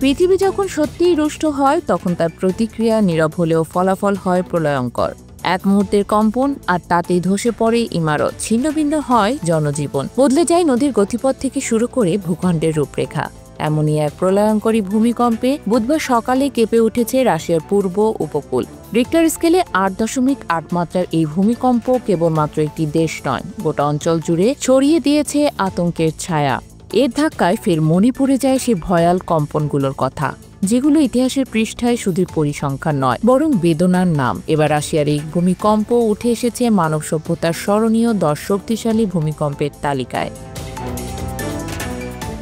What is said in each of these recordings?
পৃথিবী যখন সত্যিই রুষ্ট হয় তখন তার প্রতিক্রিয়া নীরব হলেও ফলাফল হয় প্রলয়ঙ্কর। এক মুহূর্তের কম্পন আর তাতেই ধসে পড়ে ইমারত, ছিন্নভিন্ন হয় জনজীবন, বদলে যায় নদীর গতিপথ থেকে শুরু করে ভূখণ্ডের রূপরেখা। এমনই এক প্রলয়ঙ্করী ভূমিকম্পে বুধবার সকালে কেঁপে উঠেছে রাশিয়ার পূর্ব উপকূল। রিক্টার স্কেলে 8.8 মাত্রার এই ভূমিকম্প কেবলমাত্র একটি দেশ নয়, গোটা অঞ্চল জুড়ে ছড়িয়ে দিয়েছে আতঙ্কের ছায়া। এর ধাক্কায় ফের মনে পড়ে যায় সে ভয়াল কম্পনগুলোর কথা, যেগুলো ইতিহাসের পৃষ্ঠায় শুধু পরিসংখ্যান নয় বরং বেদনার নাম। এবার রাশিয়ার এই ভূমিকম্প উঠে এসেছে মানব সভ্যতার স্মরণীয় 10 শক্তিশালী ভূমিকম্পের তালিকায়।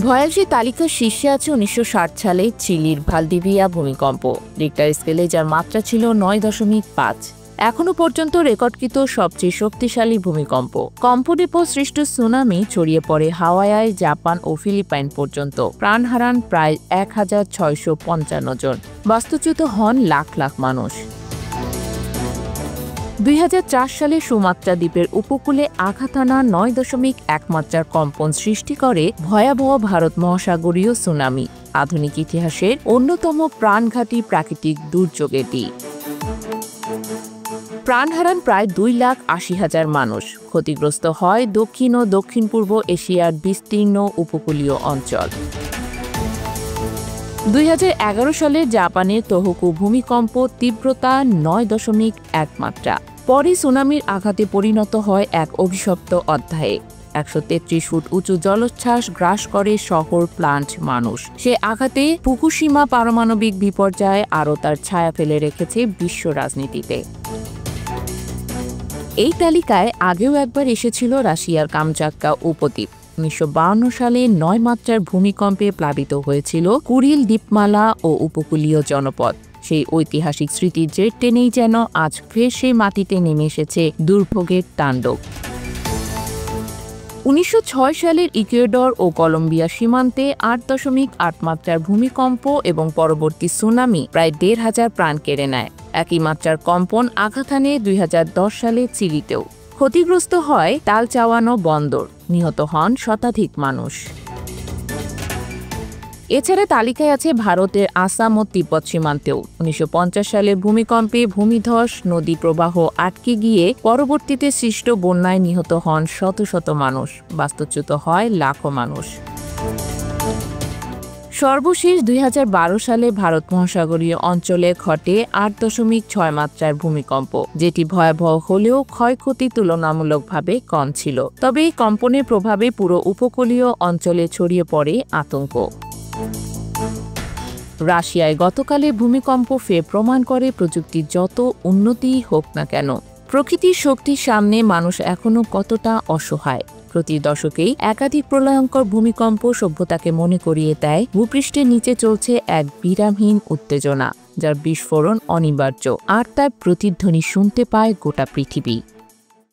ভয়াল সেই তালিকার শীর্ষে আছে 1960 সালে চিলির ভালদিভিয়া ভূমিকম্প, রিক্টার স্কেলে যার মাত্রা ছিল 9.5। এখনো পর্যন্ত রেকর্ডকৃত সবচেয়ে শক্তিশালী ভূমিকম্প। কম্পনের পর সৃষ্ট সুনামি ছড়িয়ে পড়ে হাওয়াই, জাপান ও ফিলিপাইন পর্যন্ত। প্রাণ হারান প্রায় 1655 জন, বাস্তুচ্যুত হন লাখ লাখ মানুষ। 2004 সালে সুমাত্রা দ্বীপের উপকূলে আঘাত হানা 9.1 মাত্রার কম্পন সৃষ্টি করে ভয়াবহ ভারত মহাসাগরীয় সুনামি, আধুনিক ইতিহাসের অন্যতম প্রাণঘাতী প্রাকৃতিক দুর্যোগ এটি। প্রাণ হারান প্রায় 2,80,000 মানুষ, ক্ষতিগ্রস্ত হয় দক্ষিণ ও দক্ষিণ পূর্ব এশিয়ার বিস্তীর্ণ উপকূলীয় অঞ্চল। 2011 সালে জাপানের তোহোকু ভূমিকম্প, তীব্রতা 9.1 মাত্রা, পরে সুনামির আঘাতে পরিণত হয় এক অভিশপ্ত অধ্যায়ে। 133 ফুট উঁচু জলোচ্ছ্বাস গ্রাস করে শহর, প্লান্ট, মানুষ। সে আঘাতে ফুকুশিমা পারমাণবিক বিপর্যয় আরও তার ছায়া ফেলে রেখেছে বিশ্ব রাজনীতিতে। এই তালিকায় আগেও একবার এসেছিল রাশিয়ার কামচাটকা উপদ্বীপ। 1952 সালে 9 মাত্রার ভূমিকম্পে প্লাবিত হয়েছিল কুরিল দ্বীপমালা ও উপকূলীয় জনপদ। সেই ঐতিহাসিক স্মৃতির জের টেনেই যেন আজ ফের সেই মাটিতে নেমে এসেছে দুর্ভোগের তাণ্ডব। 1906 সালের ইকুয়েডর ও কলম্বিয়া সীমান্তে 8.8 মাত্রার ভূমিকম্প এবং পরবর্তী সুনামি প্রায় 1,500 প্রাণ কেড়ে নেয়। একই মাত্রার কম্পন আঘাত হানে 2010 সালে চিলিতেও। ক্ষতিগ্রস্ত হয় তালচাওয়ানো বন্দর, নিহত হন শতাধিক মানুষ। এছাড়া তালিকায় আছে ভারতের আসাম ও তিব্বত সীমান্তেও 1950 সালের ভূমিকম্পে ভূমিধস, নদী প্রবাহ আটকে গিয়ে পরবর্তীতে সৃষ্ট বন্যায় নিহত হন শত শত মানুষ, বাস্তুচ্যুত হয় লাখো মানুষ। সর্বশেষ 2012 সালে ভারত মহাসাগরীয় অঞ্চলে ঘটে 8.6 মাত্রার ভূমিকম্প, যেটি ভয়াবহ হলেও ক্ষয়ক্ষতি তুলনামূলকভাবে কম ছিল। তবে এই কম্পনের প্রভাবে পুরো উপকূলীয় অঞ্চলে ছড়িয়ে পড়ে আতঙ্ক। রাশিয়ায় গতকালের ভূমিকম্প ফের প্রমাণ করে প্রযুক্তির যত উন্নতিই হোক না কেন, প্রকৃতির শক্তির সামনে মানুষ এখনো কতটা অসহায়। প্রতি দশকেই একাধিক প্রলয়ঙ্কর ভূমিকম্প সভ্যতাকে মনে করিয়ে দেয় ভূপৃষ্ঠের নিচে চলছে এক বিরামহীন উত্তেজনা, যার বিস্ফোরণ অনিবার্য, আর তার প্রতিধ্বনি শুনতে পায় গোটা পৃথিবী।